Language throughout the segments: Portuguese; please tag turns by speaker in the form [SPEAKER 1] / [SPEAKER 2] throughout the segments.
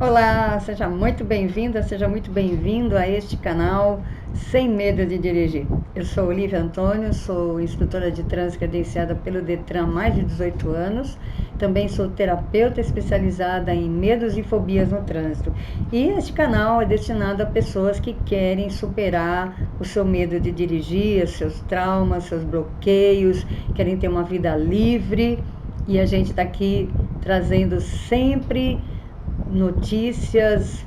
[SPEAKER 1] Olá, seja muito bem-vinda, seja muito bem-vindo a este canal Sem Medo de Dirigir. Eu sou Olivia Antônio, sou instrutora de trânsito credenciada pelo Detran há mais de 18 anos. Também sou terapeuta especializada em medos e fobias no trânsito. E este canal é destinado a pessoas que querem superar o seu medo de dirigir, os seus traumas, seus bloqueios, querem ter uma vida livre. E a gente está aqui trazendo sempre notícias,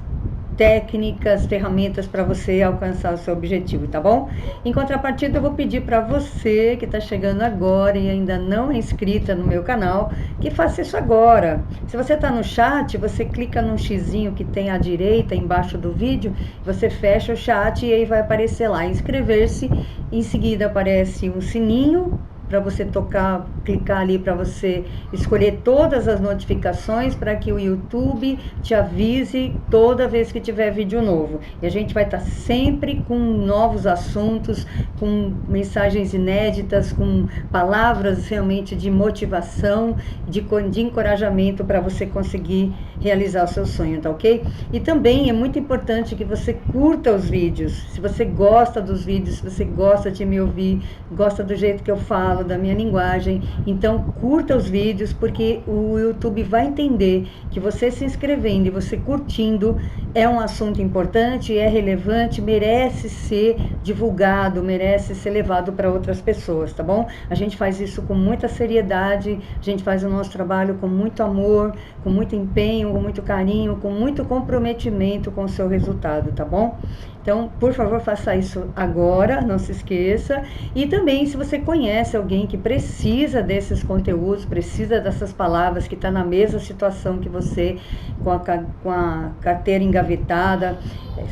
[SPEAKER 1] técnicas, ferramentas para você alcançar o seu objetivo, tá bom? Em contrapartida, eu vou pedir para você que está chegando agora e ainda não é inscrita no meu canal, que faça isso agora. Se você está no chat, você clica no xizinho que tem à direita, embaixo do vídeo, você fecha o chat e aí vai aparecer lá, inscrever-se. Em seguida aparece um sininho para você tocar, clicar ali para você escolher todas as notificações para que o YouTube te avise toda vez que tiver vídeo novo. E a gente vai estar sempre com novos assuntos, com mensagens inéditas, com palavras realmente de motivação, de encorajamento para você conseguir realizar o seu sonho, tá ok? E também é muito importante que você curta os vídeos. Se você gosta dos vídeos, se você gosta de me ouvir, gosta do jeito que eu falo, da minha linguagem, então curta os vídeos, porque o YouTube vai entender que você se inscrevendo e você curtindo é um assunto importante, é relevante, merece ser divulgado, merece ser levado para outras pessoas, tá bom? A gente faz isso com muita seriedade, a gente faz o nosso trabalho com muito amor, com muito empenho, com muito carinho, com muito comprometimento com o seu resultado, tá bom? Então, por favor, faça isso agora, não se esqueça. E também, se você conhece alguém que precisa desses conteúdos, precisa dessas palavras, que está na mesma situação que você, com a carteira engavetada,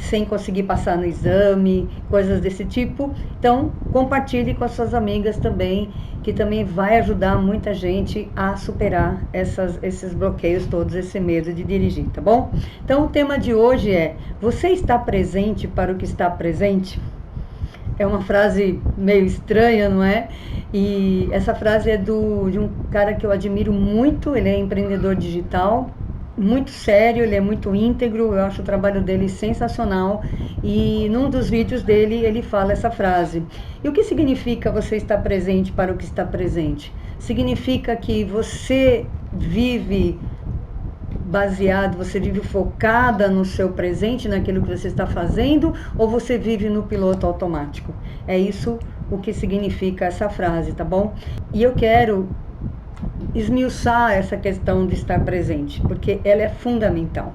[SPEAKER 1] sem conseguir passar no exame, coisas desse tipo, então compartilhe com as suas amigas também, que também vai ajudar muita gente a superar esses bloqueios todos, esse medo de dirigir, tá bom? Então o tema de hoje é: você está presente para o que está presente? É uma frase meio estranha, não é? E essa frase é de um cara que eu admiro muito, ele é empreendedor digital, muito sério, ele é muito íntegro, eu acho o trabalho dele sensacional, e num dos vídeos dele ele fala essa frase. E o que significa você estar presente para o que está presente? Significa que você vive baseado, você vive focada no seu presente, naquilo que você está fazendo, ou você vive no piloto automático? É isso o que significa essa frase, tá bom? E eu quero esmiuçar essa questão de estar presente, porque ela é fundamental.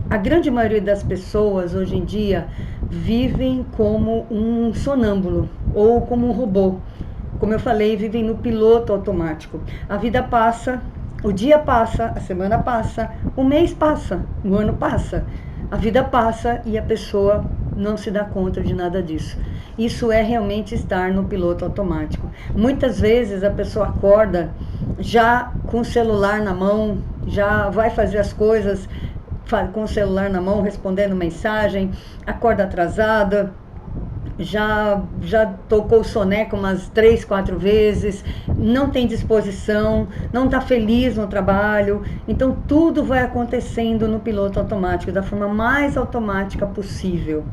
[SPEAKER 1] A grande maioria das pessoas hoje em dia vivem como um sonâmbulo ou como um robô. Como eu falei, vivem no piloto automático. A vida passa, o dia passa, a semana passa, o mês passa, o ano passa. A vida passa e a pessoa não se dá conta de nada disso. Isso é realmente estar no piloto automático. Muitas vezes a pessoa acorda já com o celular na mão, já vai fazer as coisas com o celular na mão, respondendo mensagem, acorda atrasada, já tocou o soneca umas 3, 4 vezes, não tem disposição, não está feliz no trabalho. Então tudo vai acontecendo no piloto automático, da forma mais automática possível.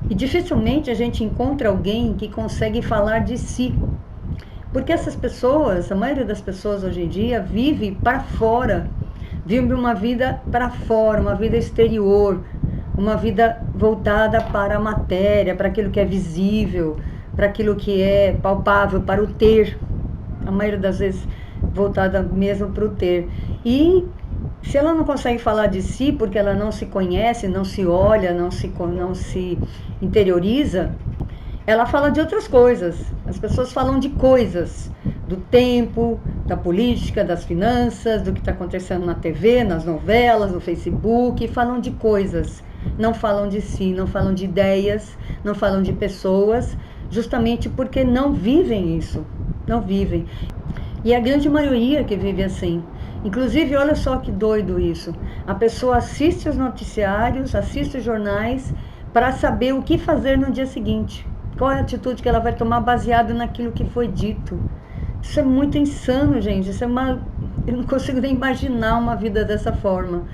[SPEAKER 1] E dificilmente a gente encontra alguém que consegue falar de si. Porque essas pessoas, a maioria das pessoas hoje em dia, vive para fora, vive uma vida para fora, uma vida exterior, uma vida voltada para a matéria, para aquilo que é visível, para aquilo que é palpável, para o ter. A maioria das vezes voltada mesmo para o ter. E se ela não consegue falar de si, porque ela não se conhece, não se olha, não se interioriza, ela fala de outras coisas. As pessoas falam de coisas, do tempo, da política, das finanças, do que está acontecendo na TV, nas novelas, no Facebook, falam de coisas. Não falam de si, não falam de ideias, não falam de pessoas, justamente porque não vivem isso, não vivem. E a grande maioria que vive assim. Inclusive, olha só que doido isso. A pessoa assiste os noticiários, assiste os jornais para saber o que fazer no dia seguinte. Qual é a atitude que ela vai tomar baseado naquilo que foi dito. Isso é muito insano, gente. Eu não consigo nem imaginar uma vida dessa forma.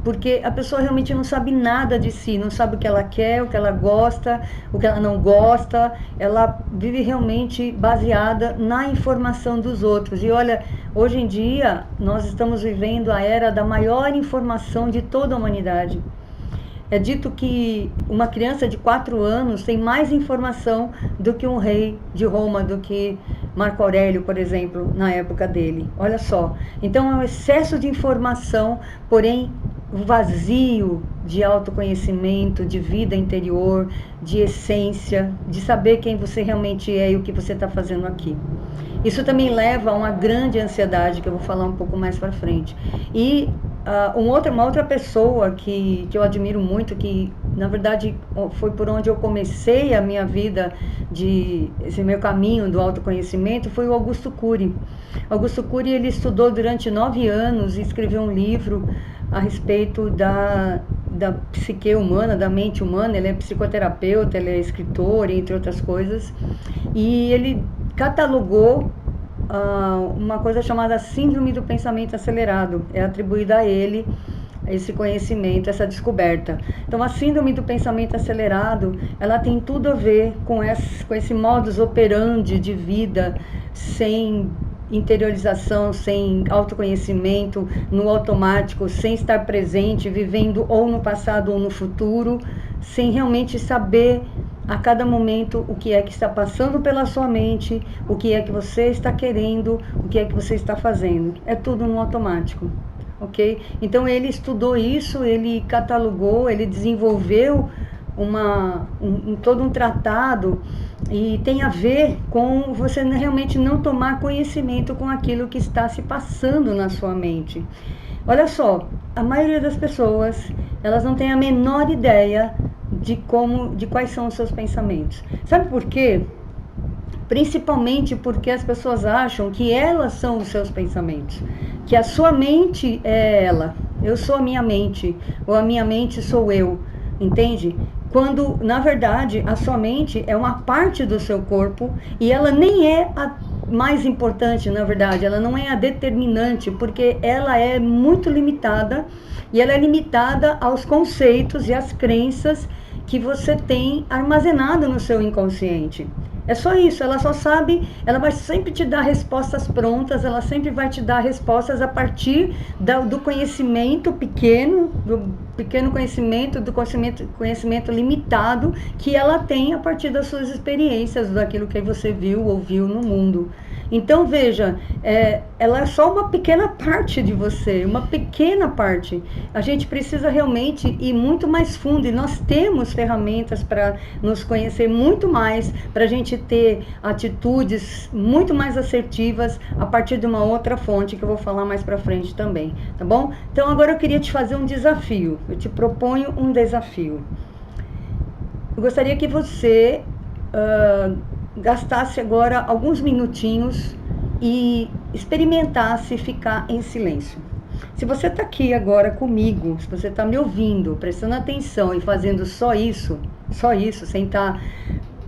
[SPEAKER 1] porque a pessoa realmente não sabe nada de si, não sabe o que ela quer, o que ela gosta, o que ela não gosta, ela vive realmente baseada na informação dos outros. E olha, hoje em dia nós estamos vivendo a era da maior informação de toda a humanidade. É dito que uma criança de 4 anos tem mais informação do que um rei de Roma, do que Marco Aurélio, por exemplo, na época dele. Olha só. Então é um excesso de informação, porém vazio de autoconhecimento, de vida interior, de essência, de saber quem você realmente é e o que você está fazendo aqui. Isso também leva a uma grande ansiedade, que eu vou falar um pouco mais para frente. E uma outra pessoa que eu admiro muito, que na verdade foi por onde eu comecei a minha vida, esse meu caminho do autoconhecimento, foi o Augusto Cury. Augusto Cury, ele estudou durante 9 anos e escreveu um livro a respeito da psique humana, da mente humana. Ele é psicoterapeuta, ele é escritor, entre outras coisas, e ele catalogou uma coisa chamada síndrome do pensamento acelerado. É atribuída a ele esse conhecimento, essa descoberta. Então, a síndrome do pensamento acelerado, ela tem tudo a ver com esse modus operandi de vida sem interiorização, sem autoconhecimento, no automático, sem estar presente, vivendo ou no passado ou no futuro, sem realmente saber a cada momento o que é que está passando pela sua mente, o que é que você está querendo, o que é que você está fazendo. É tudo no automático, ok? Então ele estudou isso, ele catalogou, ele desenvolveu todo um tratado, e tem a ver com você realmente não tomar conhecimento com aquilo que está se passando na sua mente. Olha só, a maioria das pessoas, elas não têm a menor ideia de quais são os seus pensamentos. Sabe por quê? Principalmente porque as pessoas acham que elas são os seus pensamentos, que a sua mente é ela, eu sou a minha mente, ou a minha mente sou eu, entende? Quando, na verdade, a sua mente é uma parte do seu corpo e ela nem é a mais importante, na verdade, ela não é a determinante, porque ela é muito limitada, e ela é limitada aos conceitos e às crenças que você tem armazenado no seu inconsciente. É só isso, ela só sabe, ela vai sempre te dar respostas prontas, ela sempre vai te dar respostas a partir do conhecimento pequeno, do pequeno conhecimento, do conhecimento limitado que ela tem a partir das suas experiências, daquilo que você viu, ouviu no mundo. Então veja, ela é só uma pequena parte de você, uma pequena parte. A gente precisa realmente ir muito mais fundo, e nós temos ferramentas para nos conhecer muito mais, para a gente ter atitudes muito mais assertivas a partir de uma outra fonte que eu vou falar mais para frente também, tá bom? Então agora eu queria te fazer um desafio, eu te proponho um desafio. Eu gostaria que você gastasse agora alguns minutinhos e experimentasse ficar em silêncio. Se você está aqui agora comigo, se você está me ouvindo, prestando atenção e fazendo só isso, sem estar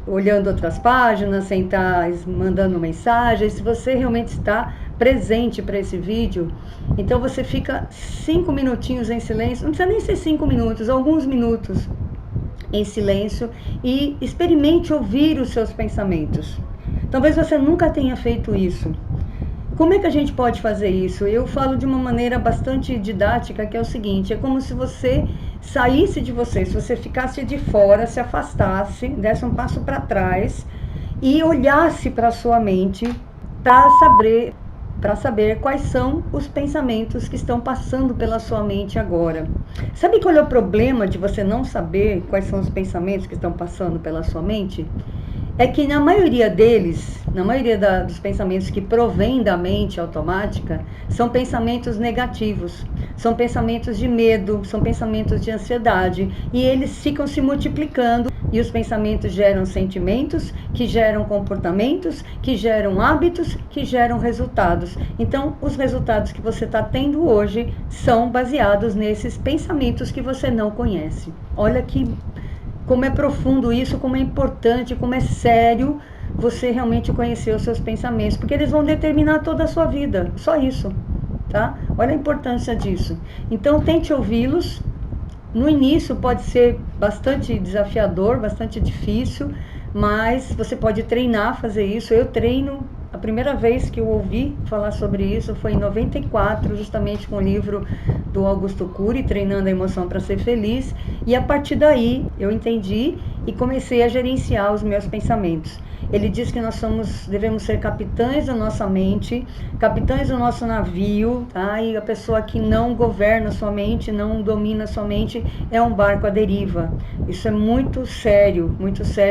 [SPEAKER 1] olhando outras páginas, sem estar mandando mensagens, se você realmente está presente para esse vídeo, então você fica 5 minutinhos em silêncio, não precisa nem ser 5 minutos, alguns minutos em silêncio, e experimente ouvir os seus pensamentos. Talvez você nunca tenha feito isso. Como é que a gente pode fazer isso? Eu falo de uma maneira bastante didática, que é o seguinte: é como se você saísse de você, se você ficasse de fora, se afastasse, desse um passo para trás e olhasse para a sua mente para saber quais são os pensamentos que estão passando pela sua mente agora. Sabe qual é o problema de você não saber quais são os pensamentos que estão passando pela sua mente? É que na maioria deles, dos pensamentos que provêm da mente automática, são pensamentos negativos, são pensamentos de medo, são pensamentos de ansiedade, e eles ficam se multiplicando, e os pensamentos geram sentimentos, que geram comportamentos, que geram hábitos, que geram resultados. Então, os resultados que você está tendo hoje são baseados nesses pensamentos que você não conhece. Olha como é profundo isso, como é importante, como é sério você realmente conhecer os seus pensamentos, porque eles vão determinar toda a sua vida, só isso. tá? Olha a importância disso. Então, tente ouvi-los. No início pode ser bastante desafiador, bastante difícil, mas você pode treinar a fazer isso. Eu treino. A primeira vez que eu ouvi falar sobre isso foi em 94, justamente com o livro do Augusto Cury, Treinando a Emoção para Ser Feliz. E a partir daí eu entendi e comecei a gerenciar os meus pensamentos. Ele diz que nós devemos ser capitães da nossa mente, capitães do nosso navio, tá? E a pessoa que não governa sua mente, não domina sua mente, é um barco à deriva. Isso é muito sério,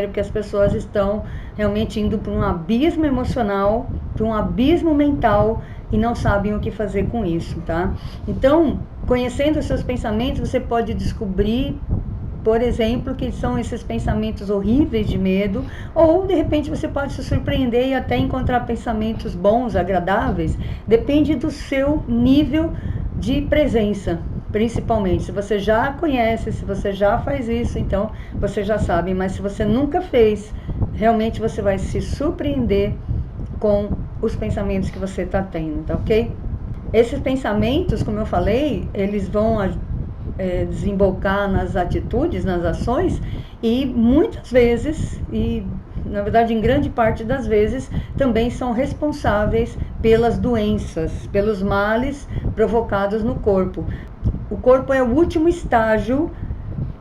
[SPEAKER 1] porque as pessoas estão realmente indo para um abismo emocional, para um abismo mental e não sabem o que fazer com isso, tá? Então, conhecendo os seus pensamentos, você pode descobrir, por exemplo, que são esses pensamentos horríveis de medo, ou de repente você pode se surpreender e até encontrar pensamentos bons, agradáveis. Depende do seu nível de presença, principalmente. Se você já conhece, se você já faz isso, então você já sabe. Mas se você nunca fez, realmente você vai se surpreender com os pensamentos que você está tendo, tá ok? Esses pensamentos, como eu falei, eles vão desembocar nas atitudes, nas ações, e muitas vezes, e na verdade em grande parte das vezes, também são responsáveis pelas doenças, pelos males provocados no corpo. O corpo é o último estágio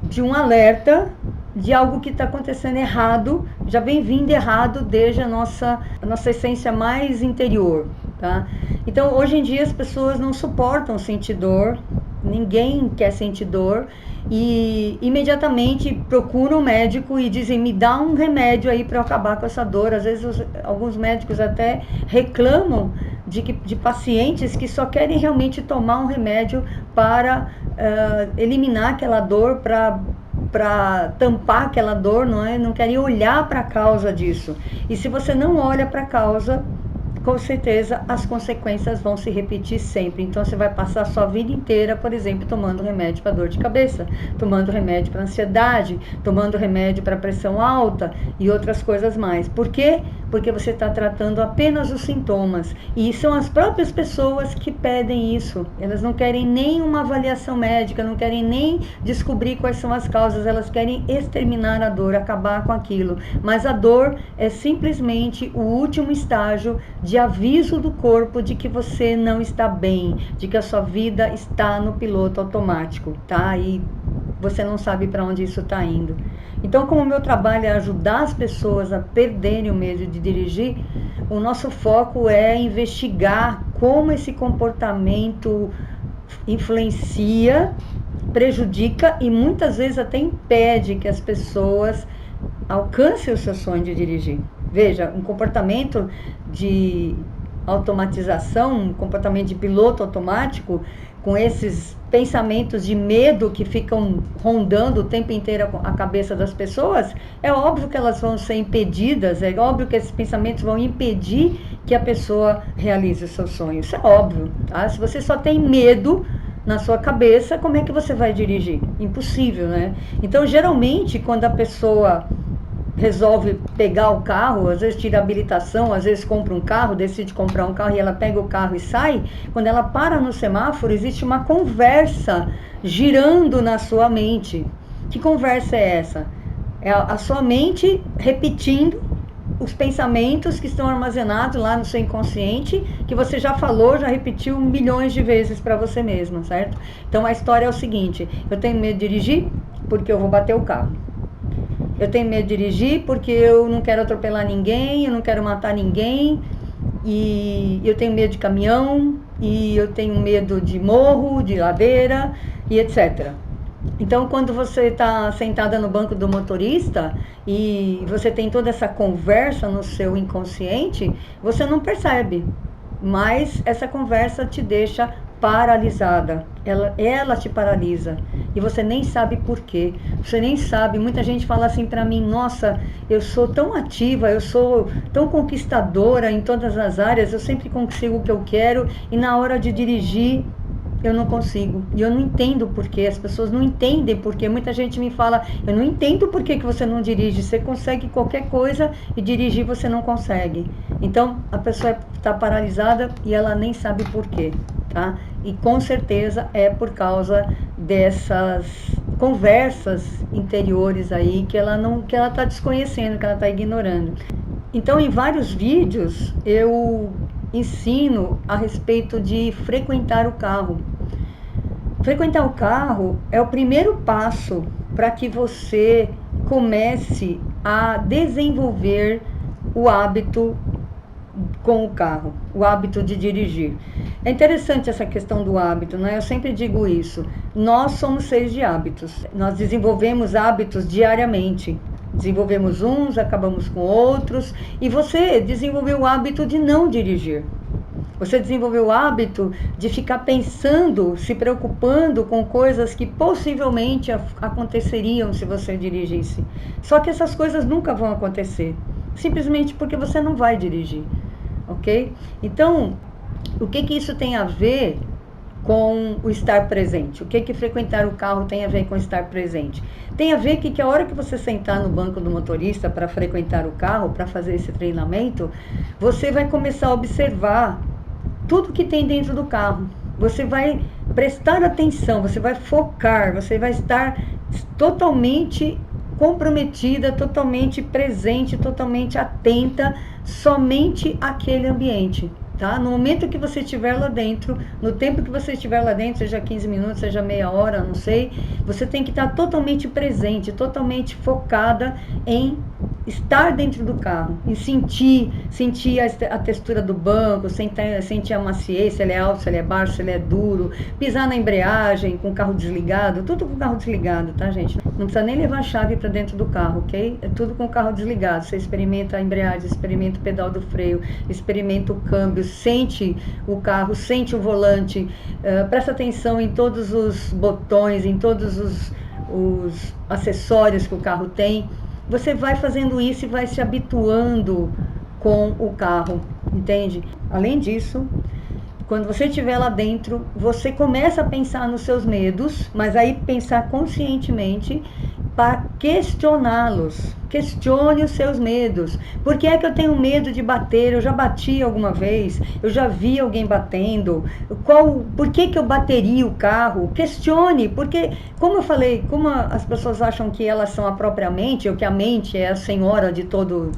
[SPEAKER 1] de um alerta de algo que está acontecendo errado, já vem vindo errado desde a nossa essência mais interior, tá? Então, hoje em dia as pessoas não suportam sentir dor, ninguém quer sentir dor, e imediatamente procuram um médico e dizem, me dá um remédio aí para eu acabar com essa dor. Às vezes alguns médicos até reclamam de pacientes que só querem realmente tomar um remédio para eliminar aquela dor, para tampar aquela dor, não querem olhar para a causa disso. E se você não olha para a causa, com certeza as consequências vão se repetir sempre. Então você vai passar a sua vida inteira, por exemplo, tomando remédio para dor de cabeça, tomando remédio para ansiedade, tomando remédio para pressão alta e outras coisas mais. Por quê? Porque você está tratando apenas os sintomas. E são as próprias pessoas que pedem isso. Elas não querem nem uma avaliação médica, não querem nem descobrir quais são as causas, elas querem exterminar a dor, acabar com aquilo. Mas a dor é simplesmente o último estágio de aviso do corpo de que você não está bem, de que a sua vida está no piloto automático, tá? E você não sabe para onde isso está indo. Então, como o meu trabalho é ajudar as pessoas a perderem o medo de dirigir, o nosso foco é investigar como esse comportamento influencia, prejudica e muitas vezes até impede que as pessoas alcancem o seu sonho de dirigir. Veja, um comportamento de automatização, um comportamento de piloto automático, com esses pensamentos de medo que ficam rondando o tempo inteiro a cabeça das pessoas, é óbvio que elas vão ser impedidas, é óbvio que esses pensamentos vão impedir que a pessoa realize o seu sonho. Isso é óbvio, tá? Se você só tem medo na sua cabeça, como é que você vai dirigir? Impossível, né? Então, geralmente, quando a pessoa resolve pegar o carro, às vezes tira a habilitação, às vezes compra um carro, decide comprar um carro e ela pega o carro e sai, quando ela para no semáforo, existe uma conversa girando na sua mente. Que conversa é essa? É a sua mente repetindo os pensamentos que estão armazenados lá no seu inconsciente, que você já falou, já repetiu milhões de vezes para você mesma, certo? Então a história é o seguinte: eu tenho medo de dirigir porque eu vou bater o carro. Eu tenho medo de dirigir porque eu não quero atropelar ninguém, eu não quero matar ninguém, e eu tenho medo de caminhão, e eu tenho medo de morro, de ladeira, e etc. Então, quando você está sentada no banco do motorista e você tem toda essa conversa no seu inconsciente, você não percebe, mas essa conversa te deixa paralisada, ela te paralisa e você nem sabe por quê, você nem sabe. Muita gente fala assim pra mim: nossa, eu sou tão ativa, eu sou tão conquistadora em todas as áreas, eu sempre consigo o que eu quero e na hora de dirigir eu não consigo. E eu não entendo por quê, as pessoas não entendem por quê. Muita gente me fala: eu não entendo por que você não dirige, você consegue qualquer coisa e dirigir você não consegue. Então a pessoa está paralisada e ela nem sabe por quê, tá? E com certeza é por causa dessas conversas interiores aí que ela tá desconhecendo, que ela tá ignorando. Então, em vários vídeos eu ensino a respeito de frequentar o carro. Frequentar o carro é o primeiro passo para que você comece a desenvolver o hábito com o carro, o hábito de dirigir. É interessante essa questão do hábito, né? Eu sempre digo isso. Nós somos seres de hábitos. Nós desenvolvemos hábitos diariamente. Desenvolvemos uns, acabamos com outros. E você desenvolveu o hábito de não dirigir. Você desenvolveu o hábito de ficar pensando, se preocupando com coisas que possivelmente aconteceriam se você dirigisse. Só que essas coisas nunca vão acontecer, simplesmente porque você não vai dirigir, ok? Então, o que isso tem a ver com o estar presente? O que frequentar o carro tem a ver com estar presente? Tem a ver que a hora que você sentar no banco do motorista para frequentar o carro, para fazer esse treinamento, você vai começar a observar tudo que tem dentro do carro. Você vai prestar atenção, você vai focar, você vai estar totalmente comprometida, totalmente presente, totalmente atenta somente àquele ambiente, tá? No momento que você estiver lá dentro, no tempo que você estiver lá dentro, seja 15 minutos, seja meia hora, não sei, você tem que estar totalmente presente, totalmente focada em estar dentro do carro e sentir a textura do banco, sentir a maciez, se ele é alto, se ele é baixo, se ele é duro, pisar na embreagem com o carro desligado, tudo com o carro desligado, tá, gente? Não precisa nem levar a chave para dentro do carro, ok? É tudo com o carro desligado. Você experimenta a embreagem, experimenta o pedal do freio, experimenta o câmbio, sente o carro, sente o volante, presta atenção em todos os botões, em todos os acessórios que o carro tem. Você vai fazendo isso e vai se habituando com o carro, entende? Além disso, quando você estiver lá dentro, você começa a pensar nos seus medos, mas aí pensar conscientemente para questioná-los. Questione os seus medos. Por que é que eu tenho medo de bater? Eu já bati alguma vez, eu já vi alguém batendo. Por que eu bateria o carro? Questione, porque, como eu falei, como as pessoas acham que elas são a própria mente, ou que a mente é a senhora de todo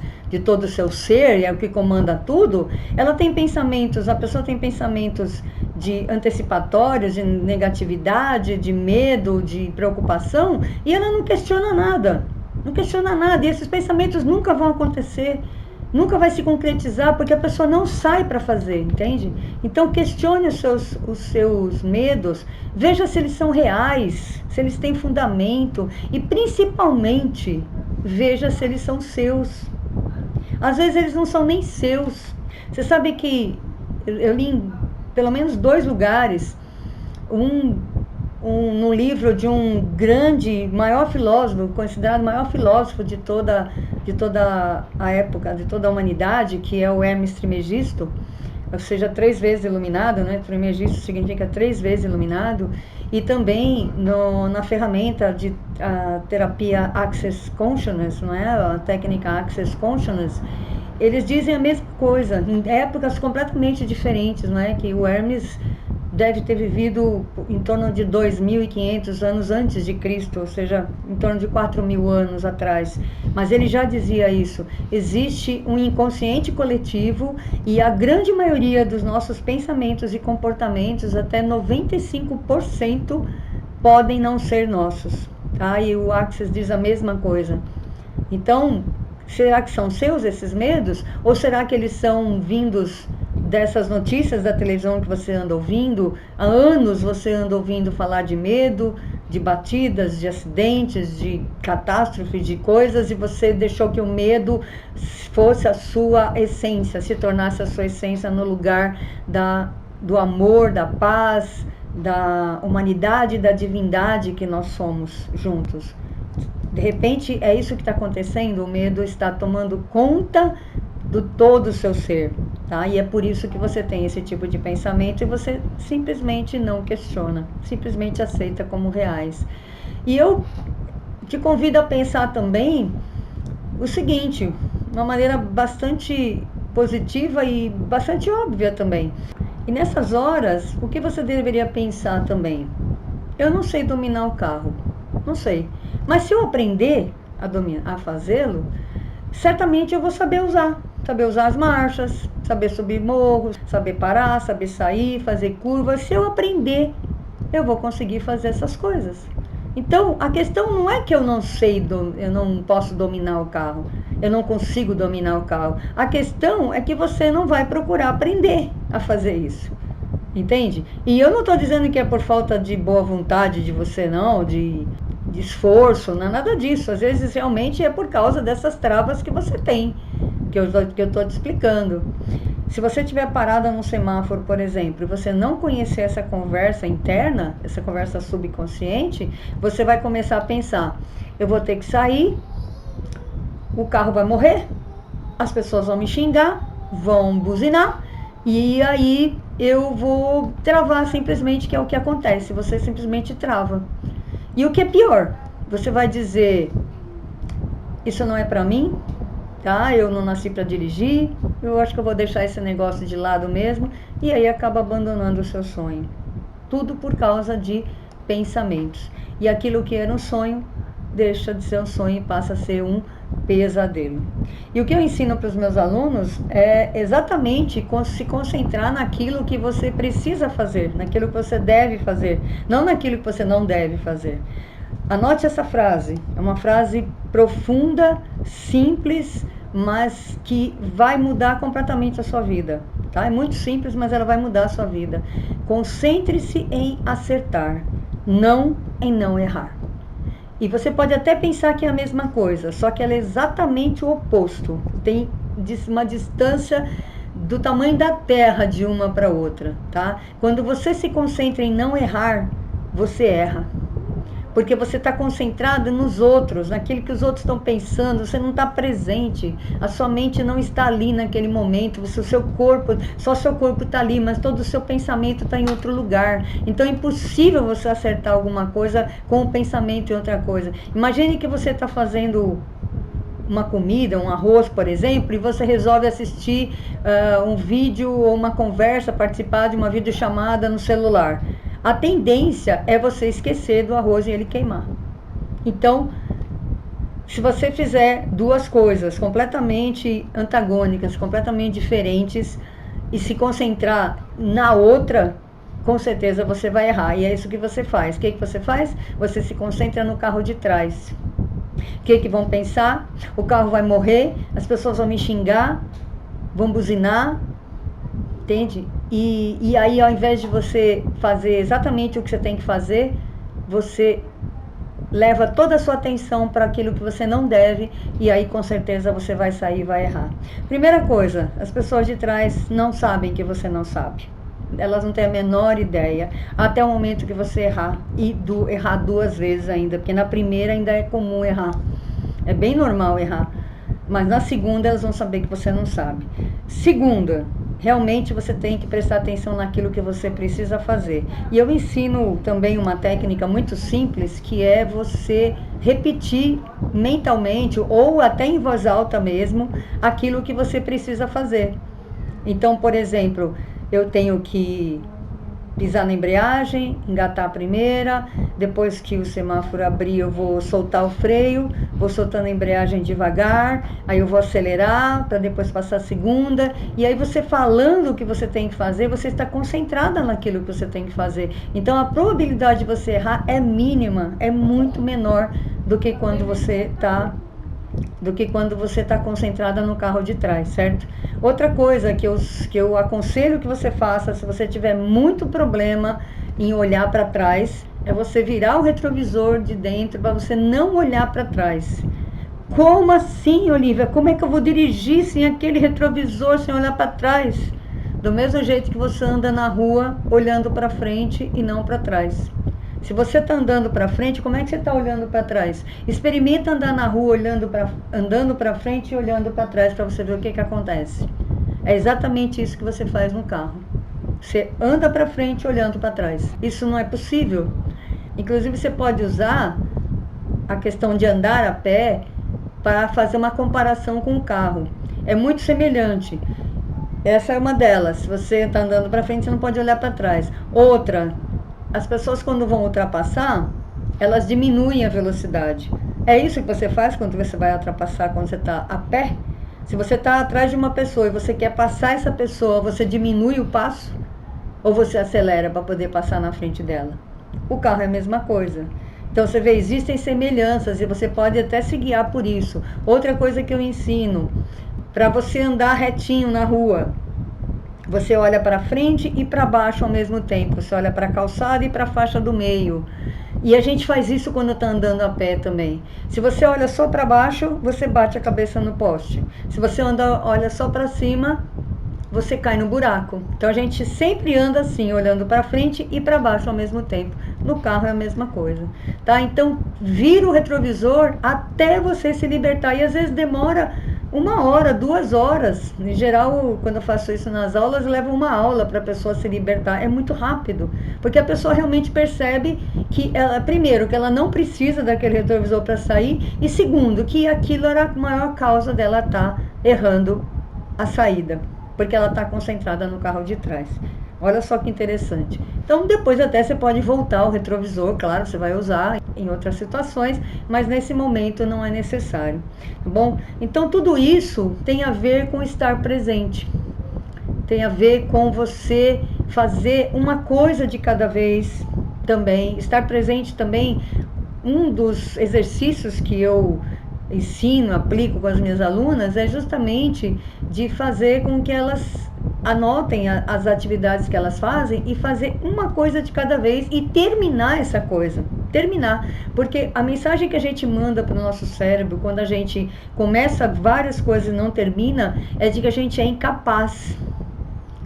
[SPEAKER 1] o seu ser, é o que comanda tudo, ela tem pensamentos, a pessoa tem pensamentos de antecipatórios, de negatividade, de medo, de preocupação, e ela não questiona nada. Não questiona nada, e esses pensamentos nunca vão acontecer, nunca vai se concretizar, porque a pessoa não sai para fazer, entende? Então questione os seus medos, veja se eles são reais, se eles têm fundamento, e principalmente, veja se eles são seus. Às vezes eles não são nem seus. Você sabe que eu li em pelo menos 2 lugares, no livro de um grande, maior filósofo, considerado o maior filósofo de toda a época, de toda a humanidade, que é o Hermes Trismegisto, ou seja, 3 vezes iluminado, né? Trismegisto significa 3 vezes iluminado, e também na ferramenta de terapia Access Consciousness, não é? A técnica Access Consciousness, eles dizem a mesma coisa, em épocas completamente diferentes, não é? Que o Hermes deve ter vivido em torno de 2.500 anos antes de Cristo, ou seja, em torno de 4.000 anos atrás. Mas ele já dizia isso. Existe um inconsciente coletivo e a grande maioria dos nossos pensamentos e comportamentos, até 95%, podem não ser nossos. Tá? E o Access diz a mesma coisa. Então, será que são seus esses medos? Ou será que eles são vindos dessas notícias da televisão que você anda ouvindo? Há anos você anda ouvindo falar de medo, de batidas, de acidentes, de catástrofes, de coisas, e você deixou que o medo fosse a sua essência, se tornasse a sua essência no lugar do amor, da paz, da humanidade, da divindade que nós somos juntos. De repente, é isso que está acontecendo, o medo está tomando conta do todo o seu ser, tá? E é por isso que você tem esse tipo de pensamento e você simplesmente não questiona, simplesmente aceita como reais. E eu te convido a pensar também o seguinte, de uma maneira bastante positiva e bastante óbvia também. E nessas horas, o que você deveria pensar também? Eu não sei dominar o carro, não sei. Mas se eu aprender a fazê-lo, certamente eu vou saber usar as marchas, saber subir morros, saber parar, saber sair, fazer curvas. Se eu aprender, eu vou conseguir fazer essas coisas. Então, a questão não é que eu não sei, eu não posso dominar o carro, eu não consigo dominar o carro. A questão é que você não vai procurar aprender a fazer isso. Entende? E eu não estou dizendo que é por falta de boa vontade de você, não, de esforço, não é nada disso. Às vezes realmente é por causa dessas travas que você tem, que eu estou te explicando. Se você estiver parada num semáforo, por exemplo, e você não conhecer essa conversa interna, essa conversa subconsciente, você vai começar a pensar: eu vou ter que sair, o carro vai morrer, as pessoas vão me xingar, vão buzinar, e aí eu vou travar simplesmente, que é o que acontece, você simplesmente trava. E o que é pior, você vai dizer: isso não é pra mim, tá? Eu não nasci pra dirigir, eu acho que eu vou deixar esse negócio de lado mesmo, e aí acaba abandonando o seu sonho. Tudo por causa de pensamentos. E aquilo que era um sonho deixa de ser um sonho e passa a ser um pesadelo. E o que eu ensino para os meus alunos é exatamente se concentrar naquilo que você precisa fazer, naquilo que você deve fazer, não naquilo que você não deve fazer. Anote essa frase, é uma frase profunda, simples, mas que vai mudar completamente a sua vida, tá? É muito simples, mas ela vai mudar a sua vida. Concentre-se em acertar, não em não errar. E você pode até pensar que é a mesma coisa, só que ela é exatamente o oposto. Tem uma distância do tamanho da Terra de uma para outra, tá? Quando você se concentra em não errar, você erra. Porque você está concentrado nos outros, naquilo que os outros estão pensando, você não está presente, a sua mente não está ali naquele momento, o seu corpo, só seu corpo está ali, mas todo o seu pensamento está em outro lugar. Então é impossível você acertar alguma coisa com o pensamento em outra coisa. Imagine que você está fazendo uma comida, um arroz, por exemplo, e você resolve assistir um vídeo ou uma conversa, participar de uma videochamada no celular. A tendência é você esquecer do arroz e ele queimar. Então, se você fizer duas coisas completamente antagônicas, completamente diferentes, e se concentrar na outra, com certeza você vai errar. E é isso que você faz. O que você faz? Você se concentra no carro de trás. O que vão pensar? O carro vai morrer, as pessoas vão me xingar, vão buzinar, entende? E aí, ao invés de você fazer exatamente o que você tem que fazer, você leva toda a sua atenção para aquilo que você não deve, e aí com certeza você vai sair e vai errar. Primeira coisa, as pessoas de trás não sabem que você não sabe. Elas não têm a menor ideia, até o momento que você errar, e errar duas vezes ainda, porque na primeira ainda é comum errar. É bem normal errar, mas na segunda elas vão saber que você não sabe. Segunda, realmente você tem que prestar atenção naquilo que você precisa fazer. E eu ensino também uma técnica muito simples, que é você repetir mentalmente, ou até em voz alta mesmo, aquilo que você precisa fazer. Então, por exemplo, eu tenho que pisar na embreagem, engatar a primeira, depois que o semáforo abrir eu vou soltar o freio, vou soltando a embreagem devagar, aí eu vou acelerar para depois passar a segunda, e aí você falando o que você tem que fazer, você está concentrada naquilo que você tem que fazer. Então a probabilidade de você errar é mínima, é muito menor do que quando você está concentrada no carro de trás, certo? Outra coisa que eu aconselho que você faça, se você tiver muito problema em olhar para trás, é você virar o retrovisor de dentro para você não olhar para trás. Como assim, Olivia? Como é que eu vou dirigir sem aquele retrovisor, sem olhar para trás? Do mesmo jeito que você anda na rua olhando para frente e não para trás. Se você está andando para frente, como é que você está olhando para trás? Experimenta andar na rua andando para frente e olhando para trás para você ver o que acontece. É exatamente isso que você faz no carro. Você anda para frente olhando para trás. Isso não é possível. Inclusive você pode usar a questão de andar a pé para fazer uma comparação com o carro. É muito semelhante. Essa é uma delas. Se você está andando para frente, você não pode olhar para trás. Outra, as pessoas quando vão ultrapassar, elas diminuem a velocidade. É isso que você faz quando você vai ultrapassar, quando você está a pé? Se você está atrás de uma pessoa e você quer passar essa pessoa, você diminui o passo ou você acelera para poder passar na frente dela? O carro é a mesma coisa. Então você vê, existem semelhanças e você pode até se guiar por isso. Outra coisa que eu ensino, para você andar retinho na rua, você olha para frente e para baixo ao mesmo tempo. Você olha para a calçada e para a faixa do meio. E a gente faz isso quando está andando a pé também. Se você olha só para baixo, você bate a cabeça no poste. Se você olha só para cima, você cai no buraco. Então a gente sempre anda assim, olhando para frente e para baixo ao mesmo tempo. No carro é a mesma coisa, tá? Então vira o retrovisor até você se libertar, e às vezes demora 1 hora, 2 horas. Em geral, quando eu faço isso nas aulas, leva 1 aula para a pessoa se libertar. É muito rápido, porque a pessoa realmente percebe que ela, primeiro, que ela não precisa daquele retrovisor para sair, e segundo, que aquilo era a maior causa dela estar errando a saída, porque ela está concentrada no carro de trás. Olha só que interessante. Então, depois até você pode voltar ao retrovisor, claro, você vai usar em outras situações, mas nesse momento não é necessário, tá bom? Então, tudo isso tem a ver com estar presente. Tem a ver com você fazer uma coisa de cada vez também. Estar presente também, um dos exercícios que eu ensino, aplico com as minhas alunas, é justamente de fazer com que elas anotem as atividades que elas fazem e fazer uma coisa de cada vez e terminar essa coisa. Terminar, porque a mensagem que a gente manda para o nosso cérebro quando a gente começa várias coisas e não termina é de que a gente é incapaz.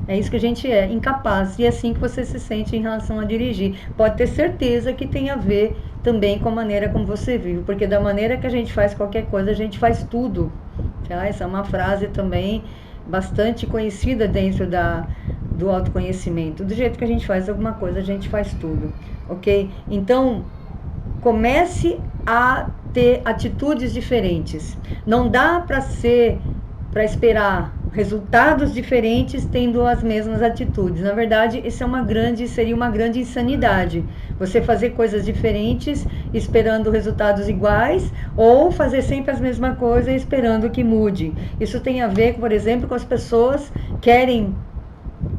[SPEAKER 1] É isso que a gente é, incapaz. E é assim que você se sente em relação a dirigir. Pode ter certeza que tem a ver também com a maneira como você vive, porque da maneira que a gente faz qualquer coisa, a gente faz tudo. Tá? Essa é uma frase também bastante conhecida dentro do autoconhecimento. Do jeito que a gente faz alguma coisa, a gente faz tudo, ok? Então, comece a ter atitudes diferentes. Não dá para esperar resultados diferentes tendo as mesmas atitudes. Na verdade, isso seria uma grande insanidade. Você fazer coisas diferentes esperando resultados iguais, ou fazer sempre as mesmas coisas esperando que mude. Isso tem a ver, por exemplo, com as pessoas que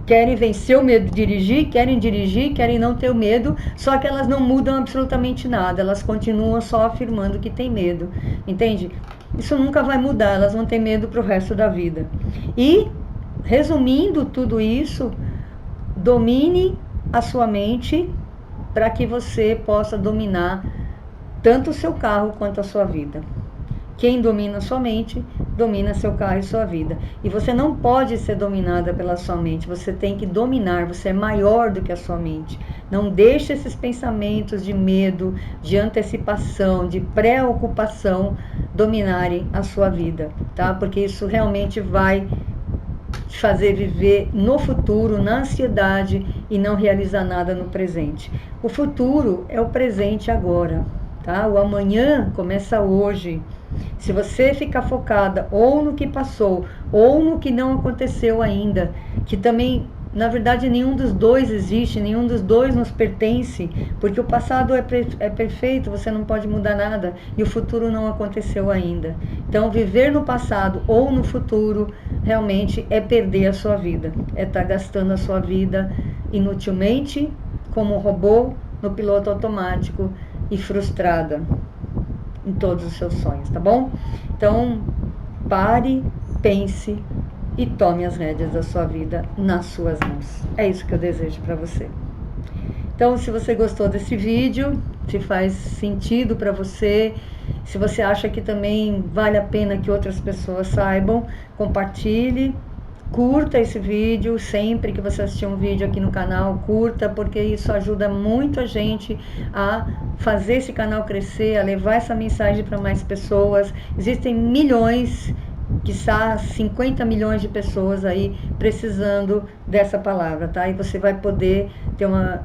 [SPEAKER 1] querem vencer o medo de dirigir, querem não ter o medo, só que elas não mudam absolutamente nada, elas continuam só afirmando que tem medo, entende? Isso nunca vai mudar, elas vão ter medo para o resto da vida. E, resumindo tudo isso, domine a sua mente para que você possa dominar tanto o seu carro quanto a sua vida. Quem domina a sua mente, domina seu carro e sua vida. E você não pode ser dominada pela sua mente, você tem que dominar, você é maior do que a sua mente. Não deixe esses pensamentos de medo, de antecipação, de preocupação dominarem a sua vida, tá? Porque isso realmente vai te fazer viver no futuro, na ansiedade e não realizar nada no presente. O futuro é o presente agora, tá? O amanhã começa hoje. Se você ficar focada ou no que passou ou no que não aconteceu ainda, que também, na verdade, nenhum dos dois existe, nenhum dos dois nos pertence, porque o passado é perfeito, você não pode mudar nada, e o futuro não aconteceu ainda. Então, viver no passado ou no futuro realmente é perder a sua vida, é estar gastando a sua vida inutilmente, como um robô no piloto automático e frustrada em todos os seus sonhos, tá bom? Então, pare, pense e tome as rédeas da sua vida nas suas mãos. É isso que eu desejo para você. Então, se você gostou desse vídeo, se faz sentido para você, se você acha que também vale a pena que outras pessoas saibam, compartilhe. Curta esse vídeo, sempre que você assistir um vídeo aqui no canal, curta, porque isso ajuda muito a gente a fazer esse canal crescer, a levar essa mensagem para mais pessoas. Existem milhões, quiçá 50 milhões de pessoas aí precisando dessa palavra, tá? E você vai poder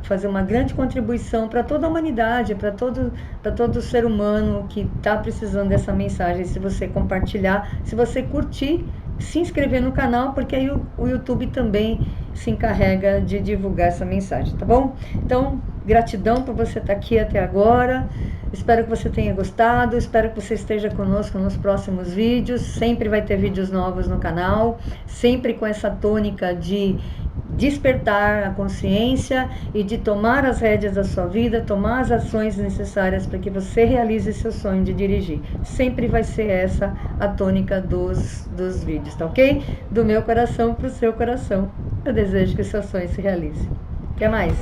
[SPEAKER 1] fazer uma grande contribuição para toda a humanidade, para todo ser humano que está precisando dessa mensagem, se você compartilhar, se você curtir se inscrever no canal, porque aí o YouTube também se encarrega de divulgar essa mensagem, tá bom? Então, gratidão por você estar aqui até agora. Espero que você tenha gostado, espero que você esteja conosco nos próximos vídeos. Sempre vai ter vídeos novos no canal, sempre com essa tônica de despertar a consciência e de tomar as rédeas da sua vida, tomar as ações necessárias para que você realize seu sonho de dirigir. Sempre vai ser essa a tônica dos vídeos, tá ok? Do meu coração para o seu coração. Eu desejo que o seu sonho se realize. Até mais!